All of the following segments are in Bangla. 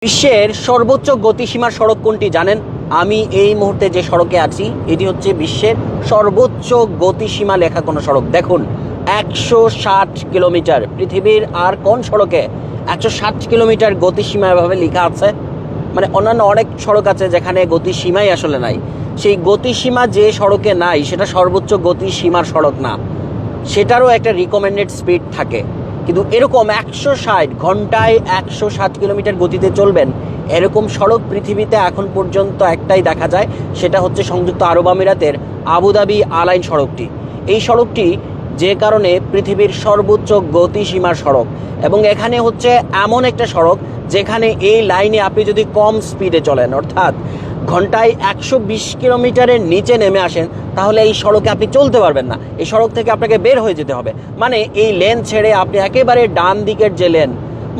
বিশ্বের সর্বোচ্চ গতিসীমার সড়ক কোনটি জানেন? আমি এই মুহূর্তে যে সড়কে আছি এটি হচ্ছে বিশ্বের সর্বোচ্চ গতিসীমা লেখা কোনো সড়ক। দেখুন, 160 কিলোমিটার। পৃথিবীর আর কোন সড়কে 160 কিলোমিটার গতিসীমা এভাবে লেখা আছে? মানে অন্যান্য অনেক সড়ক আছে যেখানে গতিসীমাই আসলে নাই। সেই গতিসীমা যে সড়কে নাই সেটা সর্বোচ্চ গতিসীমার সড়ক না, সেটারও একটা রিকমেন্ডেড স্পিড থাকে। কিন্তু এরকম 160 ঘন্টায় 160 কিলোমিটার গতিতে চলবেন এরকম সড়ক পৃথিবীতে এখন পর্যন্ত একটাই দেখা যায়, সেটা হচ্ছে সংযুক্ত আরব আমিরাতের আবুধাবি আলাইন সড়কটি। এই সড়কটি যে কারণে পৃথিবীর সর্বোচ্চ গতিসীমার সড়ক, এবং এখানে হচ্ছে এমন একটা সড়ক যেখানে এই লাইনে আপনি যদি কম স্পিডে চলেন, অর্থাৎ ঘন্টায় 120 কিলোমিটারের নিচে নেমে আসেন, তাহলে এই সড়কে আপনি চলতে পারবেন না। এই সড়ক থেকে আপনাকে বের হয়ে যেতে হবে। মানে এই লেন ছেড়ে আপনি একেবারে ডান দিকের যে লেন,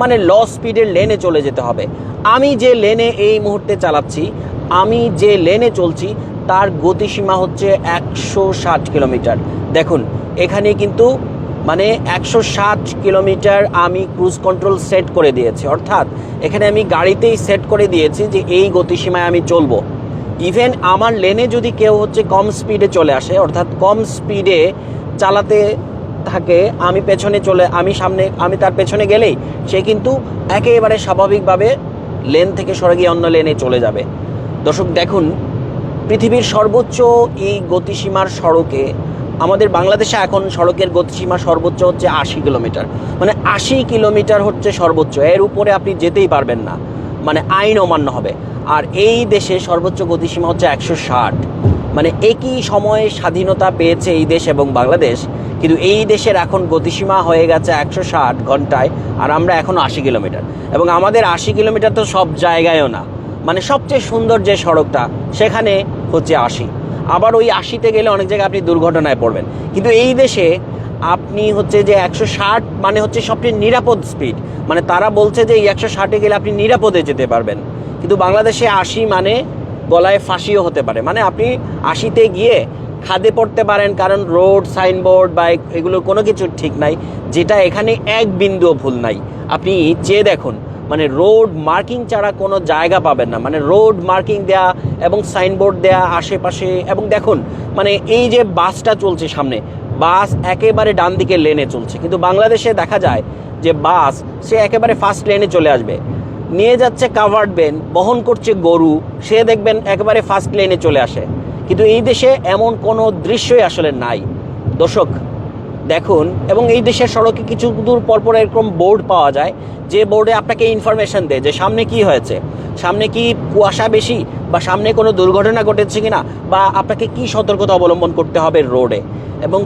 মানে লো স্পিডের লেনে চলে যেতে হবে। আমি যে লেনে এই মুহূর্তে চালাচ্ছি, আমি যে লেনে চলছি তার গতিসীমা হচ্ছে 160 কিলোমিটার। দেখুন, এখানে কিন্তু মানে 160 কিলোমিটার আমি ক্রুজ কন্ট্রোল সেট করে দিয়েছি, অর্থাৎ এখানে আমি গাড়িতেই সেট করে দিয়েছি যে এই গতিসীমায় আমি চলবো। ইভেন আমার লেনে যদি কেউ হচ্ছে কম স্পিডে চলে আসে, অর্থাৎ কম স্পিডে চালাতে থাকে, আমি পেছনে চলে আমি তার পেছনে গেলেই সে কিন্তু একেবারে স্বাভাবিকভাবে লেন থেকে সরে গিয়ে অন্য লেনে চলে যাবে। দর্শক দেখুন, পৃথিবীর সর্বোচ্চ এই গতিসীমার সড়কে আমাদের বাংলাদেশে এখন সড়কের গতিসীমা সর্বোচ্চ হচ্ছে 80 কিলোমিটার। মানে 80 কিলোমিটার হচ্ছে সর্বোচ্চ, এর উপরে আপনি যেতেই পারবেন না, মানে আইন অমান্য হবে। আর এই দেশে সর্বোচ্চ গতিসীমা হচ্ছে 160। মানে একই সময়ে স্বাধীনতা পেয়েছে এই দেশ এবং বাংলাদেশ, কিন্তু এই দেশের এখন গতিসীমা হয়ে গেছে 160 ঘন্টায়, আর আমরা এখন 80 কিলোমিটার। এবং আমাদের 80 কিলোমিটার তো সব জায়গায়ও না, মানে সবচেয়ে সুন্দর যে সড়কটা সেখানে হচ্ছে 80। আবার ওই 80তে গেলে অনেক জায়গায় আপনি দুর্ঘটনায় পড়বেন। কিন্তু এই দেশে আপনি হচ্ছে যে 160 মানে হচ্ছে সবচেয়ে নিরাপদ স্পিড, মানে তারা বলছে যে এই 160-এ গেলে আপনি নিরাপদে যেতে পারবেন। কিন্তু বাংলাদেশে 80 মানে গলায় ফাঁসিও হতে পারে, মানে আপনি 80-তে গিয়ে খাদে পড়তে পারেন, কারণ রোড সাইনবোর্ড বা এগুলোর কোনো কিছু ঠিক নাই, যেটা এখানে এক বিন্দুও ভুল নাই। আপনি চেয়ে দেখুন, মানে রোড মার্কিং ছাড়া কোনো জায়গা পাবেন না, মানে রোড মার্কিং দেয়া এবং সাইনবোর্ড দেয়া আশেপাশে। এবং দেখুন, মানে এই যে বাসটা চলছে সামনে, বাস একেবারে ডান দিকে লেনে চলছে, কিন্তু বাংলাদেশে দেখা যায় যে বাস সে একেবারে ফার্স্ট লেনে চলে আসবে, নিয়ে যাচ্ছে কাভার্ড ভ্যান, বহন করছে গরু, সে দেখবেন একেবারে ফার্স্ট লেনে চলে আসে। কিন্তু এই দেশে এমন কোনো দৃশ্যই আসলে নাই। দর্শক দেখুন, এবং এই দেশের সড়কে কিছু দূর পরপর এরকম বোর্ড পাওয়া যায়, যে বোর্ডে আপনাকে ইনফরমেশন দেয় যে সামনে কি হয়েছে, সামনে কি কুয়াশা বেশি, বা সামনে কোনো দুর্ঘটনা ঘটেছে কিনা, বা আপনাকে কি সতর্কতা অবলম্বন করতে হবে রোডে। এবং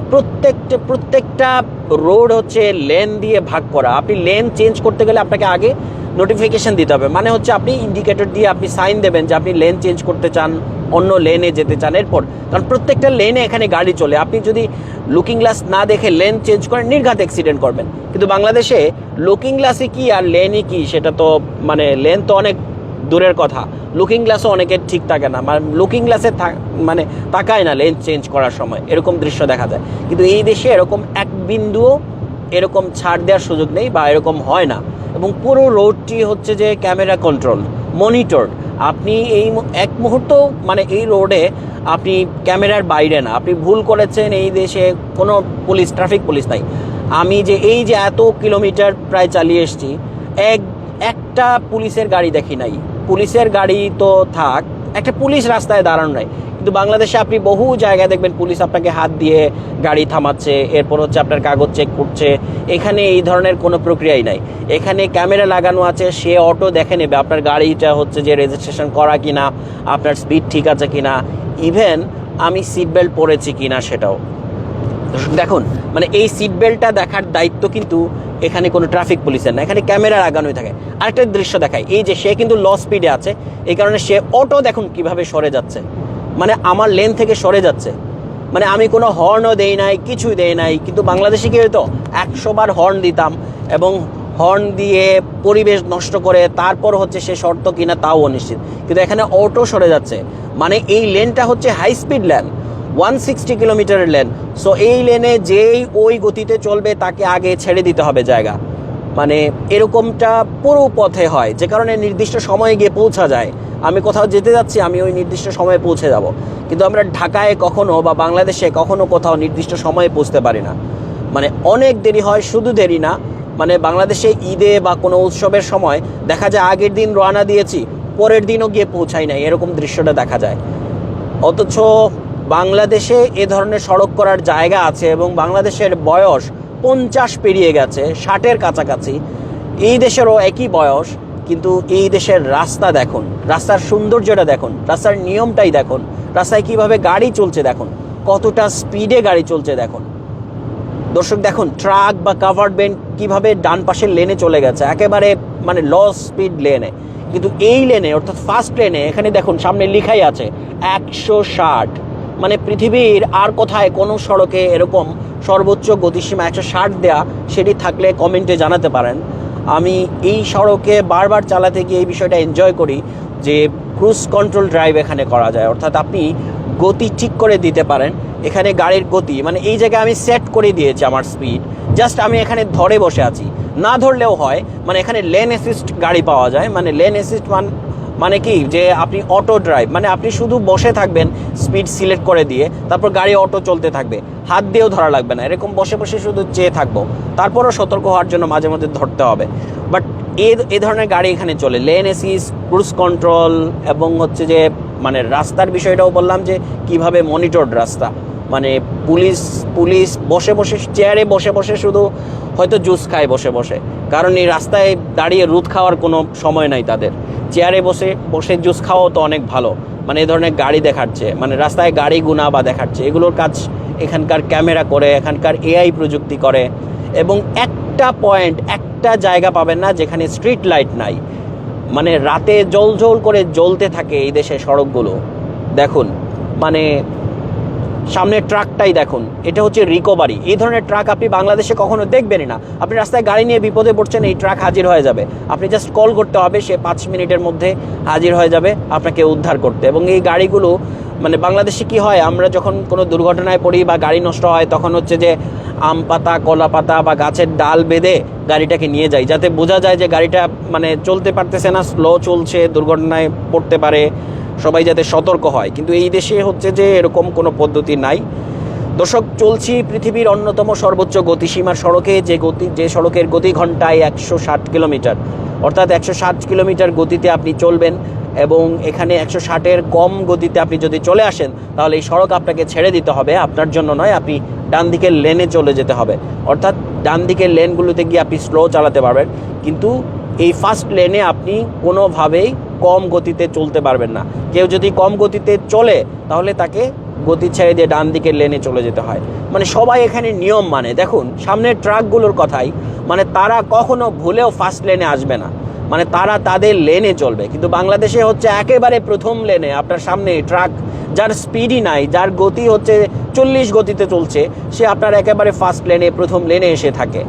প্রত্যেকটা রোড হচ্ছে লেন দিয়ে ভাগ করা। আপনি লেন চেঞ্জ করতে গেলে আপনাকে আগে নোটিফিকেশন দিতে হবে, মানে হচ্ছে আপনি ইন্ডিকেটর দিয়ে আপনি সাইন দেবেন যে আপনি লেন চেঞ্জ করতে চান, অন্য লেনে যেতে চান। এরপর কারণ প্রত্যেকটা লেনে এখানে গাড়ি চলে, আপনি যদি লুকিং গ্লাস না দেখে লেন চেঞ্জ করেন, নির্ঘাত অ্যাক্সিডেন্ট করবেন। কিন্তু বাংলাদেশে লুকিং গ্লাসে কি আর লেনই কি, সেটা তো মানে লেন তো অনেক দূরের কথা, লুকিং গ্লাসও অনেকের ঠিক থাকে না, মানে লুকিং গ্লাসে মানে তাকায় না লেন চেঞ্জ করার সময়, এরকম দৃশ্য দেখা যায়। কিন্তু এই দেশে এরকম এক বিন্দুও এরকম ছাড় দেওয়ার সুযোগ নেই, বা এরকম হয় না। এবং পুরো রোডটি হচ্ছে যে ক্যামেরা কন্ট্রোল, মনিটর। আপনি এই এক মুহূর্ত মানে এই রোডে আপনি ক্যামেরার বাইরে না, আপনি ভুল করেছেন, এই দেশে কোনো পুলিশ, ট্রাফিক পুলিশ নাই। আমি যে এই যে এত কিলোমিটার প্রায় চালিয়ে এসেছি, একটা পুলিশের গাড়ি দেখি নাই। পুলিশের গাড়ি তো থাক, একটা পুলিশ রাস্তায় দাঁড়ানো নাই। কিন্তু বাংলাদেশে আপনি বহু জায়গায় দেখবেন পুলিশ আপনাকে হাত দিয়ে গাড়ি থামাচ্ছে, এরপর হচ্ছে আপনার কাগজ চেক করছে। এখানে এই ধরনের কোনো প্রক্রিয়াই নাই। এখানে ক্যামেরা লাগানো আছে, সে অটো দেখে নেবে আপনার গাড়িটা হচ্ছে যে রেজিস্ট্রেশন করা কিনা, আপনার স্পিড ঠিক আছে কিনা, ইভেন আমি সিট বেল্ট পরেছি কিনা সেটাও। দেখুন, মানে এই সিট বেল্টটা দেখার দায়িত্ব কিন্তু এখানে কোনো ট্রাফিক পুলিশের না, এখানে ক্যামেরা লাগানোই থাকে। আরেকটা দৃশ্য দেখায়, এই যে সে কিন্তু লো স্পিডে আছে, এই কারণে সে অটো দেখুন কিভাবে সরে যাচ্ছে, মানে আমার লেন থেকে সরে যাচ্ছে। মানে আমি কোনো হর্নও দেই নাই, কিছুই দেই নাই। কিন্তু বাংলাদেশে কি হতো, 100 বার হর্ন দিতাম, এবং হর্ন দিয়ে পরিবেশ নষ্ট করে তারপর হচ্ছে সে শর্ত কিনা তাও অনিশ্চিত। কিন্তু এখানে অটো সরে যাচ্ছে, মানে এই লেনটা হচ্ছে হাই স্পিড লেন, 160 কিলোমিটারের লেন। সো এই লেনে যেই ওই গতিতে চলবে তাকে আগে ছেড়ে দিতে হবে জায়গা। মানে এরকমটা পুরো পথে হয়, যে কারণে নির্দিষ্ট সময়ে গিয়ে পৌঁছা যায়। আমি কোথাও যেতে যাচ্ছি, আমি ওই নির্দিষ্ট সময়ে পৌঁছে যাব, কিন্তু আমরা ঢাকায় কখনো বা বাংলাদেশে কখনো কোথাও নির্দিষ্ট সময়ে পৌঁছতে পারি না। মানে অনেক দেরি হয়, শুধু দেরি না, মানে বাংলাদেশে ঈদে বা কোনো উৎসবের সময় দেখা যায় আগের দিন রওনা দিয়েছি, পরের দিনও গিয়ে পৌঁছাই নাই, এরকম দৃশ্যটা দেখা যায়। অথচ বাংলাদেশে এ ধরনের সড়ক করার জায়গা আছে এবং বাংলাদেশের বয়স 50 পেরিয়ে গেছে, 60-এর কাছাকাছি। এই দেশেরও একই বয়স, কিন্তু এই দেশের রাস্তা দেখুন, রাস্তার সৌন্দর্যটা দেখুন, রাস্তার নিয়মটাই দেখুন, রাস্তায় কিভাবে গাড়ি চলছে দেখুন, কতটা স্পিডে গাড়ি চলছে দেখুন। দর্শক দেখুন, ট্রাক বা কাভার্ড ভ্যান কীভাবে ডান পাশের লেনে চলে গেছে, একেবারে মানে লো স্পিড লেনে। কিন্তু এই লেনে অর্থাৎ ফার্স্ট লেনে এখানে দেখুন সামনে লেখাই আছে 160। মানে পৃথিবীর আর কোথায় কোনো সড়কে এরকম সর্বোচ্চ গতিসীমা 160 দেয়া, সেটি থাকলে কমেন্টে জানাতে পারেন। আমি এই সড়কে বারবার চালাতে গিয়ে এই বিষয়টা এনজয় করি যে ক্রুজ কন্ট্রোল ড্রাইভ এখানে করা যায়, অর্থাৎ আপনি গতি ঠিক করে দিতে পারেন। এখানে গাড়ির গতি মানে এই জায়গায় আমি সেট করে দিয়েছি আমার স্পিড, জাস্ট আমি এখানে ধরে বসে আছি, না ধরলেও হয়। মানে এখানে লেন অ্যাসিস্ট গাড়ি পাওয়া যায়। মানে লেন অ্যাসিস্ট মানে কি, যে আপনি অটো ড্রাইভ, মানে আপনি শুধু বসে থাকবেন স্পিড সিলেক্ট করে দিয়ে, তারপর গাড়ি অটো চলতে থাকবে, হাত দিয়েও ধরা লাগবে না, এরকম বসে বসে শুধু চেয়ে থাকবো, তারপরও সতর্ক হওয়ার জন্য মাঝে মধ্যে ধরতে হবে। বাট এই ধরনের গাড়ি এখানে চলে, লেন অ্যাসিস্ট, ক্রুজ কন্ট্রোল, এবং হচ্ছে যে মানে রাস্তার বিষয়টাও বললাম যে কিভাবে মনিটরড রাস্তা। মানে পুলিশ বসে বসে চেয়ারে বসে বসে শুধু হয়তো জুস খায় বসে বসে, কারণ এই রাস্তায় দাঁড়িয়ে রোদ খাওয়ার কোনো সময় নাই তাদের। চেয়ারে বসে বসে জুস খাওয়াও তো অনেক ভালো। মানে এই ধরনের গাড়ি দেখাচ্ছে, মানে রাস্তায় গাড়ি গুনা বা দেখাচ্ছে, এগুলোর কাজ এখানকার ক্যামেরা করে, এখানকার এআই প্রযুক্তি করে। এবং একটা জায়গা পাবেন না যেখানে স্ট্রিট লাইট নাই। মানে রাতে জ্বল করে জ্বলতে থাকে এই দেশের সড়কগুলো। দেখুন মানে সামনের ট্রাকটাই দেখুন, এটা হচ্ছে রিকভারি। এই ধরনের ট্রাক আপনি বাংলাদেশে কখনো দেখবেনই না। আপনি রাস্তায় গাড়ি নিয়ে বিপদে পড়ছেন, এই ট্রাক হাজির হয়ে যাবে, আপনি জাস্ট কল করতে হবে, সে 5 মিনিটের মধ্যে হাজির হয়ে যাবে আপনাকে উদ্ধার করতে। এবং এই গাড়িগুলো মানে বাংলাদেশে কি হয়, আমরা যখন কোনো দুর্ঘটনায় পড়ি বা গাড়ি নষ্ট হয়, তখন হচ্ছে যে আম পাতা, কলা পাতা বা গাছের ডাল বেঁধে গাড়িটাকে নিয়ে যাই, যাতে বোঝা যায় যে গাড়িটা মানে চলতে পারতেছে না, স্লো চলছে, দুর্ঘটনায় পড়তে পারে, সবাই যাতে সতর্ক হয়। কিন্তু এই দেশে হচ্ছে যে এরকম কোনো পদ্ধতি নাই। দর্শক, চলছি পৃথিবীর অন্যতম সর্বোচ্চ গতিসীমার সড়কে, যে সড়কের গতি ঘন্টায় 160 কিলোমিটার, অর্থাৎ 160 কিলোমিটার গতিতে আপনি চলবেন। এবং এখানে 160-এর কম গতিতে আপনি যদি চলে আসেন, তাহলে এই সড়ক আপনাকে ছেড়ে দিতে হবে, আপনার জন্য নয়, আপনি ডান দিকের লেনে চলে যেতে হবে। অর্থাৎ ডান দিকের লেনগুলোতে গিয়ে আপনি স্লো চালাতে পারবেন, কিন্তু এই ফার্স্ট লেনে আপনি কোনোভাবেই কম গতিতে চলতে পারবেন না। কেউ যদি কম গতিতে চলে, তাহলে তাকে গতি ছেড়ে দিয়ে ডান দিকের লেনে চলে যেতে হয়। মানে সবাই এখানে নিয়ম মানে। দেখুন সামনের ট্রাকগুলোর কথাই, মানে তারা কখনো ভুলেও ফার্স্ট লেনে আসবে না, মানে তারা তাদের লেনে চলবে। কিন্তু বাংলাদেশে হচ্ছে একেবারে প্রথম লেনে আপনার সামনে ট্রাক, যার স্পিডই নাই, যার গতি হচ্ছে 40 গতিতে চলছে, সে আপনার একেবারে ফার্স্ট লেনে, প্রথম লেনে এসে থাকে।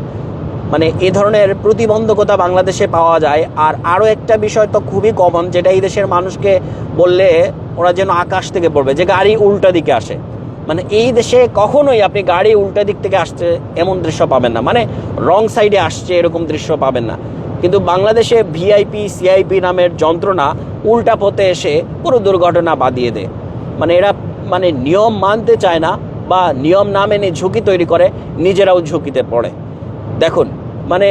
মানে এ ধরনের প্রতিবন্ধকতা বাংলাদেশে পাওয়া যায়। আর আরও একটা বিষয় তো খুবই কমন, যেটা এই দেশের মানুষকে বললে ওরা যেন আকাশ থেকে পড়বে, যে গাড়ি উল্টা দিকে আসে। মানে এই দেশে কখনোই আপনি গাড়ি উল্টা দিক থেকে আসছে এমন দৃশ্য পাবেন না, মানে রং সাইডে আসছে এরকম দৃশ্য পাবেন না। কিন্তু বাংলাদেশে ভিআইপি সিআইপি নামের যন্ত্রণা উল্টা পথে এসে পুরো দুর্ঘটনা বাদিয়ে দেয়। মানে এরা মানে নিয়ম মানতে চায় না, বা নিয়ম না মেনে ঝুঁকি তৈরি করে, নিজেরাও ঝুঁকিতে পড়ে। দেখুন মানে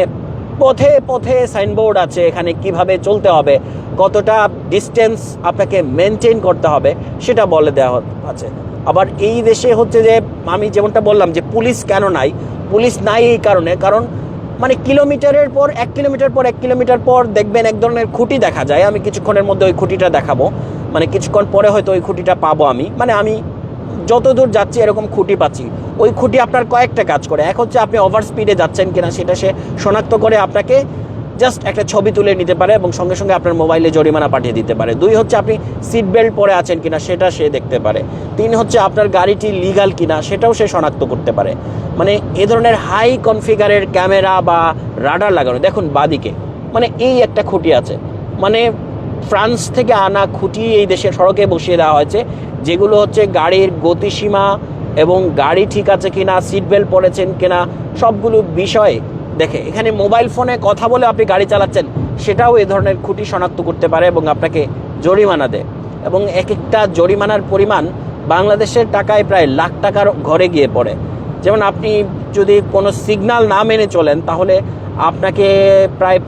পথে পথে সাইনবোর্ড আছে এখানে কিভাবে চলতে হবে, কতটা ডিস্টেন্স আপনাকে মেনটেন করতে হবে, সেটা বলে দেওয়া আছে। আবার এই দেশে হচ্ছে যে আমি যেমনটা বললাম যে পুলিশ কেন নাই, পুলিশ নাই এই কারণে, কারণ মানে কিলোমিটারের পর 1 কিলোমিটার পর 1 কিলোমিটার পর দেখবেন এক ধরনের খুঁটি দেখা যায়। আমি কিছুক্ষণের মধ্যে ওই খুঁটিটা দেখাবো, মানে কিছুক্ষণ পরে হয়তো ওই খুঁটিটা পাবো আমি। মানে আমি যত দূর যাচ্ছি এরকম খুঁটি পাচ্ছি। ওই খুঁটি আপনার কয়েকটা কাজ করে। এক হচ্ছে আপনি ওভার স্পিডে যাচ্ছেন কিনা সেটা সে শনাক্ত করে আপনাকে জাস্ট একটা ছবি তুলে নিতে পারে এবং সঙ্গে সঙ্গে আপনার মোবাইলে জরিমানা পাঠিয়ে দিতে পারে। 2 হচ্ছে আপনি সিট বেল্ট পরে আছেন কিনা সেটা সে দেখতে পারে। 3 হচ্ছে আপনার গাড়িটি লিগাল কিনা সেটাও সে শনাক্ত করতে পারে। মানে এ ধরনের হাই কনফিগারের ক্যামেরা বা রাডার লাগানো। দেখুন বাদিকে মানে এই একটা খুঁটি আছে, মানে ফ্রান্স থেকে আনা খুঁটি এই দেশের সড়কে বসিয়ে দেওয়া হয়েছে, যেগুলো হচ্ছে গাড়ির গতিসীমা এবং গাড়ি ঠিক আছে কিনা, সিট বেল্ট পরেছেন কিনা, সবগুলো বিষয়ে দেখে। এখানে মোবাইল ফোনে কথা বলে আপনি গাড়ি চালাচ্ছেন, সেটাও এই ধরনের খুঁটি শনাক্ত করতে পারে এবং আপনাকে জরিমানা দেয়। এবং এক একটা জরিমানার পরিমাণ বাংলাদেশের টাকায় প্রায় লাখ টাকার ঘরে গিয়ে পড়ে। যেমন আপনি যদি কোনো সিগন্যাল না মেনে চলেন তাহলে আপনাকে প্রায়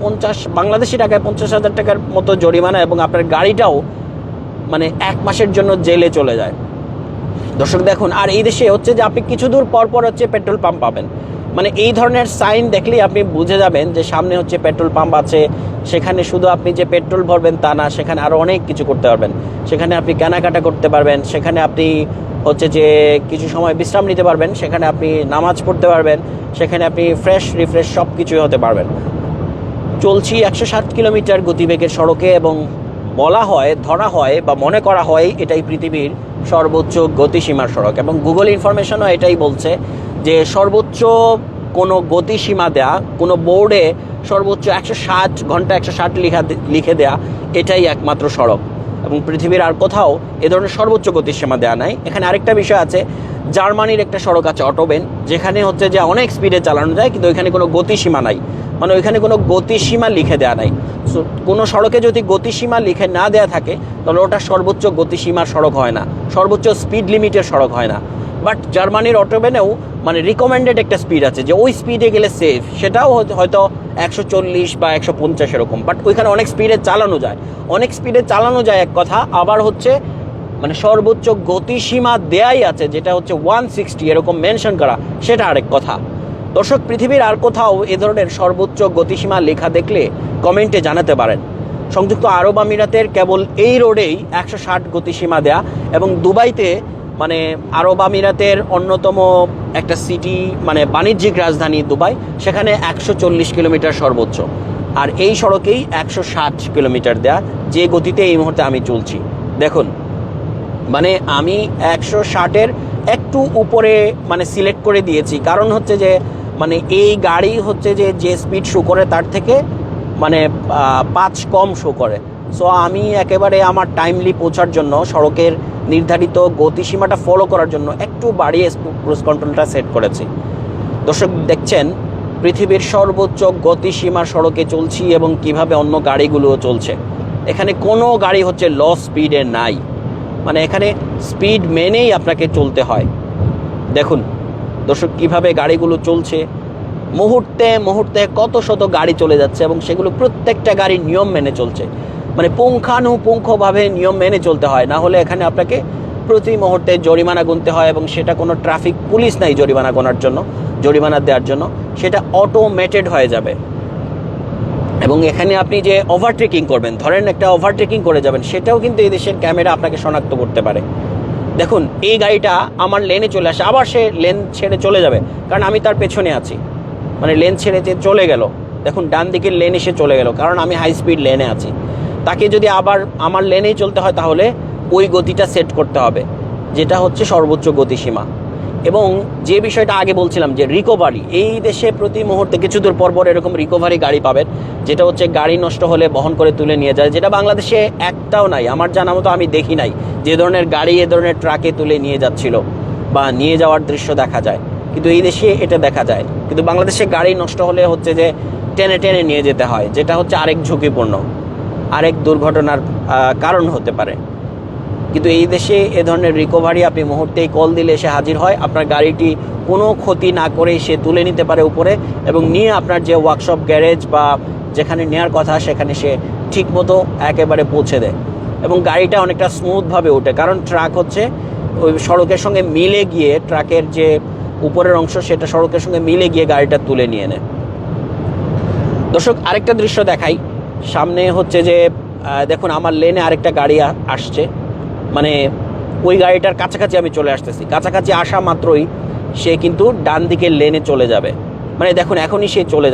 বাংলাদেশি টাকায় 50,000 টাকার মতো জরিমানা, এবং আপনার গাড়িটাও মানে 1 মাসের জন্য জেলে চলে যায়। দর্শক দেখুন, আর এই দেশে হচ্ছে যে আপনি কিছু দূর পর পর হচ্ছে পেট্রোল পাম্প পাবেন। মানে এই ধরনের সাইন দেখলেই আপনি বুঝে যাবেন যে সামনে হচ্ছে পেট্রোল পাম্প আছে। সেখানে শুধু আপনি যে পেট্রোল ভরবেন তা না, সেখানে আরও অনেক কিছু করতে পারবেন। সেখানে আপনি কেনাকাটা করতে পারবেন, সেখানে আপনি হচ্ছে যে কিছু সময় বিশ্রাম নিতে পারবেন, সেখানে আপনি নামাজ পড়তে পারবেন, সেখানে আপনি রিফ্রেশ সব কিছুই হতে পারবেন। চলছি 160 কিলোমিটার গতিবেগের সড়কে, এবং বলা হয়, ধরা হয় বা মনে করা হয় এটাই পৃথিবীর সর্বোচ্চ গতিসীমার সড়ক। এবং গুগল ইনফরমেশনও এটাই বলছে যে সর্বোচ্চ কোনো গতিসীমা দেয়া, কোনো বোর্ডে সর্বোচ্চ 160 ঘন্টা 160 লিখে দেয়া এটাই একমাত্র সড়ক, এবং পৃথিবীর আর কোথাও এ ধরনের সর্বোচ্চ গতিসীমা দেওয়া নাই। এখানে আরেকটা বিষয় আছে, জার্মানির একটা সড়ক আছে অটোবেন, যেখানে হচ্ছে যে অনেক স্পিডে চালানো যায়, কিন্তু ওইখানে কোনো গতিসীমা নাই, মানে ওইখানে কোনো গতিসীমা লিখে দেওয়া নাই। সো কোনো সড়কে যদি গতিসীমা লিখে না দেওয়া থাকে তাহলে ওটা সর্বোচ্চ গতিসীমার সড়ক হয় না, সর্বোচ্চ স্পিড লিমিটের সড়ক হয় না। বাট জার্মানির অটোবেনেও মানে রিকমেন্ডেড একটা স্পিড আছে যে ওই স্পিডে গেলে সেফ, সেটাও হয়তো 140 বা 150 এরকম। বাট ওইখানে অনেক স্পিডে চালানো যায় এক কথা, আবার হচ্ছে মানে সর্বোচ্চ গতিসীমা দেয়াই আছে যেটা হচ্ছে 160 এরকম মেনশন করা, সেটা আরেক কথা। দর্শক, পৃথিবীর আর কোথাও এ ধরনের সর্বোচ্চ গতিসীমা লেখা দেখলে কমেন্টে জানাতে পারেন। সংযুক্ত আরব আমিরাতের কেবল এই রোডেই 160 গতিসীমা দেয়া, এবং দুবাইতে মানে আরব আমিরাতের অন্যতম একটা সিটি, মানে বাণিজ্যিক রাজধানী দুবাই, সেখানে 140 কিলোমিটার সর্বোচ্চ, আর এই সড়কেই 160 কিলোমিটার দেয়া, যে গতিতে এই মুহূর্তে আমি চলছি। দেখুন, মানে আমি 160-এর একটু উপরে মানে সিলেক্ট করে দিয়েছি, কারণ হচ্ছে যে মানে এই গাড়ি হচ্ছে যে স্পিড শো করে তার থেকে মানে 5 কম শো করে। সো আমি একেবারে আমার টাইমলি পৌঁছার জন্য, সড়কের নির্ধারিত গতিসীমাটা ফলো করার জন্য একটু বাড়িয়ে ক্রুজ কন্ট্রোলটা সেট করেছি। দর্শক দেখছেন পৃথিবীর সর্বোচ্চ গতিসীমার সড়কে চলছি, এবং কিভাবে অন্য গাড়িগুলোও চলছে। এখানে কোনো গাড়ি হচ্ছে ল স্পিডে নাই, মানে এখানে স্পিড মেনেই আপনাকে চলতে হয়। দেখুন দর্শক কিভাবে গাড়িগুলো চলছে, মুহূর্তে কত শত গাড়ি চলে যাচ্ছে, এবং সেগুলো প্রত্যেকটা গাড়ির নিয়ম মেনে চলছে, মানে পুঙ্খানুপুঙ্খভাবে নিয়ম মেনে চলতে হয়, না হলে এখানে আপনাকে প্রতি মুহূর্তে জরিমানা গুনতে হয়, এবং সেটা কোনো ট্রাফিক পুলিশ নাই জরিমানা দেওয়ার জন্য, সেটা অটোমেটেড হয়ে যাবে। এবং এখানে আপনি যে ওভারটেকিং করবেন, ধরেন একটা ওভারটেকিং করে যাবেন, সেটাও কিন্তু এই দেশের ক্যামেরা আপনাকে শনাক্ত করতে পারে। দেখুন, এই গাড়িটা আমার লেনে চলে আসে, আবার সে লেন ছেড়ে চলে যাবে, কারণ আমি তার পেছনে আছি, মানে লেন ছেড়ে চলে গেল। দেখুন ডান দিকের লেন এসে চলে গেল, কারণ আমি হাই স্পিড লেনে আছি। তাকে যদি আবার আমার লেনেই চলতে হয় তাহলে ওই গতিটা সেট করতে হবে, যেটা হচ্ছে সর্বোচ্চ গতিসীমা। এবং যে বিষয়টা আগে বলছিলাম যে রিকভারি, এই দেশে প্রতি মুহূর্তে কিছু দূর পর এরকম রিকভারি গাড়ি পাবেন, যেটা হচ্ছে গাড়ি নষ্ট হলে বহন করে তুলে নিয়ে যায়, যেটা বাংলাদেশে একটাও নাই, আমার জানা মতো আমি দেখি নাই যে ধরনের গাড়ি এ ধরনের ট্রাকে তুলে নিয়ে যাচ্ছিল বা নিয়ে যাওয়ার দৃশ্য দেখা যায়, কিন্তু এই দেশে এটা দেখা যায়। কিন্তু বাংলাদেশে গাড়ি নষ্ট হলে হচ্ছে যে টেনে নিয়ে যেতে হয়, যেটা হচ্ছে আরেক ঝুঁকিপূর্ণ, আরেক দুর্ঘটনার কারণ হতে পারে। কিন্তু এই দেশে এ ধরনের রিকভারি আপনি মুহূর্তেই কল দিলে এসে হাজির হয়, আপনার গাড়িটি কোনো ক্ষতি না করেই সে তুলে নিতে পারে উপরে, এবং নিয়ে আপনার যে ওয়ার্কশপ, গ্যারেজ বা যেখানে নেওয়ার কথা সেখানে সে ঠিকমতো একেবারে পৌঁছে দেয়, এবং গাড়িটা অনেকটা স্মুথভাবে ওঠে, কারণ ট্রাক হচ্ছে ওই সড়কের সঙ্গে মিলে গিয়ে, ট্রাকের যে উপরের অংশ সেটা সড়কের সঙ্গে মিলে গিয়ে গাড়িটা তুলে নিয়ে নেয়। দর্শক, আরেকটা দৃশ্য দেখাই। সামনে হচ্ছে যে দেখুন আমার লেনে আরেকটা গাড়ি আসছে, মানে ওই গাড়িটার কাছাকাছি আমি চলে আসতেছি, কাছাকাছি আসা মাত্রই সে কিন্তু ডান দিকের লেনে চলে যাবে। মানে দেখুন এখনই সে চলে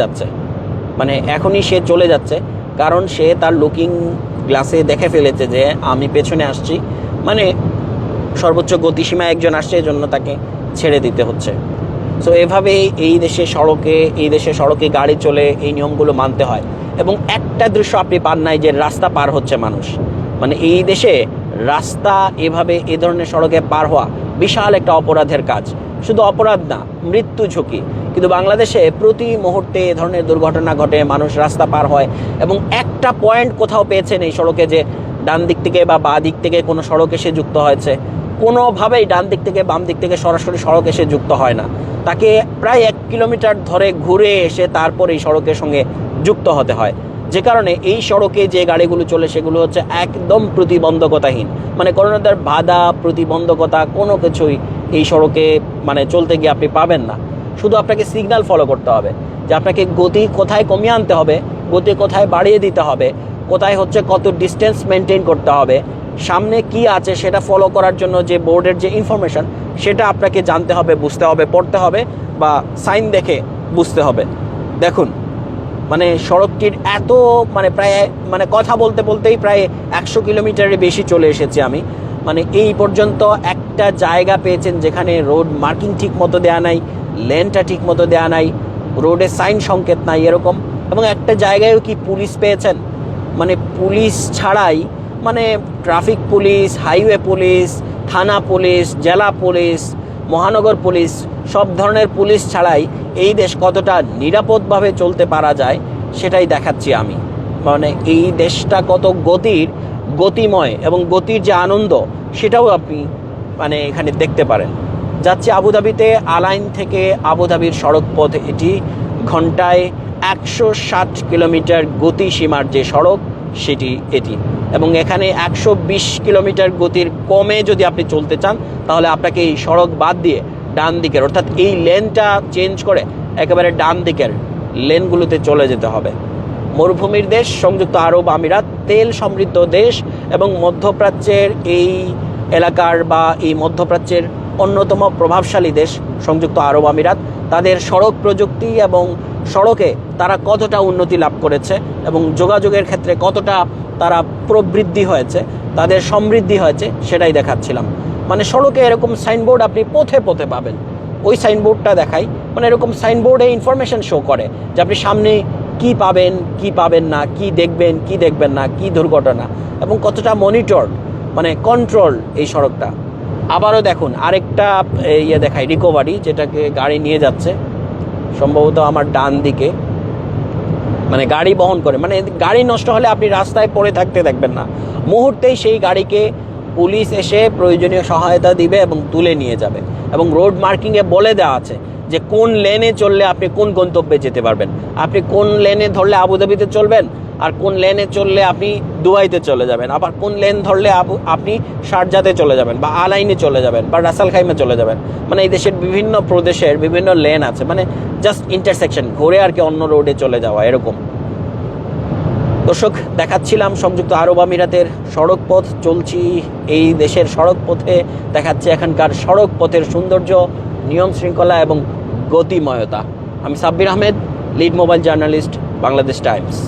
যাচ্ছে, কারণ সে তার লুকিং গ্লাসে দেখে ফেলেছে যে আমি পেছনে আসছি, মানে সর্বোচ্চ গতিসীমা একজন আসছে, এজন্য তাকে ছেড়ে দিতে হচ্ছে। সো এভাবেই এই দেশে সড়কে গাড়ি চলে, এই নিয়মগুলো মানতে হয়। এবং একটা দৃশ্য আপনি পান নাই যে রাস্তা পার হচ্ছে মানুষ, মানে এই দেশে রাস্তা এভাবে এ ধরনের সড়কে পার হওয়া বিশাল একটা অপরাধের কাজ। শুধু অপরাধ না, মৃত্যু ঝুঁকি। কিন্তু বাংলাদেশে প্রতি মুহূর্তে এ ধরনের দুর্ঘটনা ঘটে, মানুষ রাস্তা পার হয়, এবং একটা পয়েন্ট কোথাও পেয়েছেন এই সড়কে যে ডান দিক থেকে বা বাঁ দিক থেকে কোনো সড়ক এসে যুক্ত হয়েছে? কোনোভাবেই ডান দিক থেকে বাম দিক থেকে সরাসরি সড়ক এসে যুক্ত হয় না। তাকে প্রায় 1 কিলোমিটার ধরে ঘুরে এসে তারপর এই সড়কের সঙ্গে যুক্ত হতে হয়, যে কারণে এই সড়কে যে গাড়িগুলো চলে সেগুলো হচ্ছে একদম প্রতিবন্ধকতাহীন। মানে কোনো ধরনের বাধা প্রতিবন্ধকতা কোনো কিছুই এই সড়কে মানে চলতে গিয়ে আপনি পাবেন না। শুধু আপনাকে সিগন্যাল ফলো করতে হবে যে আপনাকে গতি কোথায় কমিয়ে আনতে হবে, গতি কোথায় বাড়িয়ে দিতে হবে, কোথায় হচ্ছে কত ডিস্টেন্স মেনটেন করতে হবে, সামনে কি আছে সেটা ফলো করার জন্য যে বোর্ডের যে ইনফরমেশন সেটা আপনাকে জানতে হবে, বুঝতে হবে, পড়তে হবে, বা সাইন দেখে বুঝতে হবে। দেখুন মানে সড়কটির এত মানে প্রায় মানে কথা বলতে বলতেই প্রায় 100 কিলোমিটারের বেশি চলে এসেছি আমি। মানে এই পর্যন্ত একটা জায়গা পেয়েছেন যেখানে রোড মার্কিং ঠিক মতো দেওয়া নাই, লেনটা ঠিক মতো দেওয়া নাই, রোডে সাইন সংকেত নাই এরকম, এবং একটা জায়গায়ও কি পুলিশ পেয়েছেন? মানে পুলিশ ছাড়াই, মানে ট্রাফিক পুলিশ, হাইওয়ে পুলিশ, থানা পুলিশ, জেলা পুলিশ, মহানগর পুলিশ, সব ধরনের পুলিশ ছাড়াই এই দেশ কতটা নিরাপদভাবে চলতে পারা যায় সেটাই দেখাচ্ছি আমি। মানে এই দেশটা কত গতিময় এবং গতির যে আনন্দ সেটাও আপনি মানে এখানে দেখতে পারেন। যাচ্ছি আবুধাবিতে। আলাইন থেকে আবুধাবির সড়ক পথ এটি, ঘন্টায় 160 কিলোমিটার গতিসীমার যে সড়ক সেটি এটি, এবং এখানে 120 কিলোমিটার গতির কমে যদি আপনি চলতে চান তাহলে আপনাকে এই সড়ক বাদ দিয়ে ডান দিকের, অর্থাৎ এই লেনটা চেঞ্জ করে একেবারে ডান দিকের লেনগুলোতে চলে যেতে হবে। মরুভূমির দেশ সংযুক্ত আরব আমিরাত, তেল সমৃদ্ধ দেশ, এবং মধ্যপ্রাচ্যের এই এলাকার বা এই মধ্যপ্রাচ্যের অন্যতম প্রভাবশালী দেশ সংযুক্ত আরব আমিরাত। তাদের সড়ক প্রযুক্তি এবং সড়কে তারা কতটা উন্নতি লাভ করেছে এবং যোগাযোগের ক্ষেত্রে কতটা তারা প্রবৃদ্ধি হয়েছে, তাদের সমৃদ্ধি হয়েছে, সেটাই দেখাচ্ছিলাম। মানে সড়কে এরকম সাইনবোর্ড আপনি পথে পথে পাবেন। ওই সাইনবোর্ডটা দেখাই, মানে এরকম সাইনবোর্ডে ইনফরমেশন শো করে যে আপনি সামনে কি পাবেন, কি পাবেন না, কি দেখবেন, কি দেখবেন না, কি দুর্ঘটনা, এবং কতটা মনিটর মানে কন্ট্রোল এই সড়কটা। আবারও দেখুন আরেকটা ইয়ে দেখাই, রিকভারি, যেটাকে গাড়ি নিয়ে যাচ্ছে সম্ভবত আমার ডান দিকে, মানে গাড়ি বহন করে, মানে গাড়ি নষ্ট হলে আপনি রাস্তায় পড়ে থাকতে দেখবেন না, মুহূর্তেই সেই গাড়িকে পুলিশ এসে প্রয়োজনীয় সহায়তা দিবে এবং তুলে নিয়ে যাবে। এবং রোড মার্কিংয়ে বলে দেওয়া আছে যে কোন লেনে চললে আপনি কোন গন্তব্যে যেতে পারবেন, আপনি কোন লেনে ধরলে আবুধাবিতে চলবেন, আর কোন লেনে চললে আপনি দুবাইতে চলে যাবেন, আবার কোন লেন ধরলে আপনি শারজাতে চলে যাবেন, বা আলাইনে চলে যাবেন, বা রাসাল খাইমে চলে যাবেন। মানে এই দেশের বিভিন্ন প্রদেশের বিভিন্ন লেন আছে, মানে জাস্ট ইন্টারসেকশন ঘুরে আর কি অন্য রোডে চলে যাওয়া এরকম। দর্শক দেখাচ্ছিলাম সংযুক্ত আরব আমিরাতের সড়ক পথ, চলছি এই দেশের সড়ক পথে, দেখাচ্ছে এখানকার সড়ক পথের সৌন্দর্য, নিয়ম শৃঙ্খলা এবং গতিময়তা। আমি Sabbir Ahmed, lead mobile journalist, Bangladesh Times.